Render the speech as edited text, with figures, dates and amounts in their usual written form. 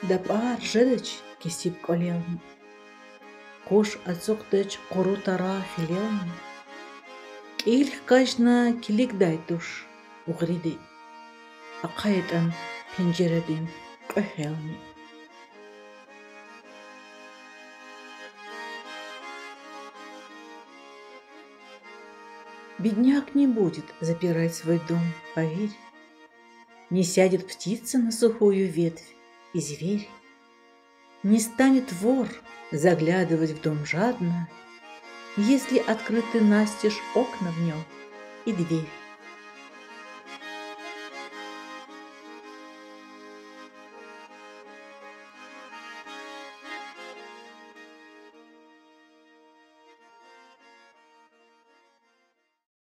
Дапар жедыч кисип колелни. Кош ацоктыч корутара филелни. Кильх кажна киликдай туш угриди. Акайтан пенджередин кохелни. Бедняк не будет запирать свой дом, поверь. Не сядет птица на сухую ветвь и зверь. Не станет вор заглядывать в дом жадно, если открыты настежь окна в нем и дверь.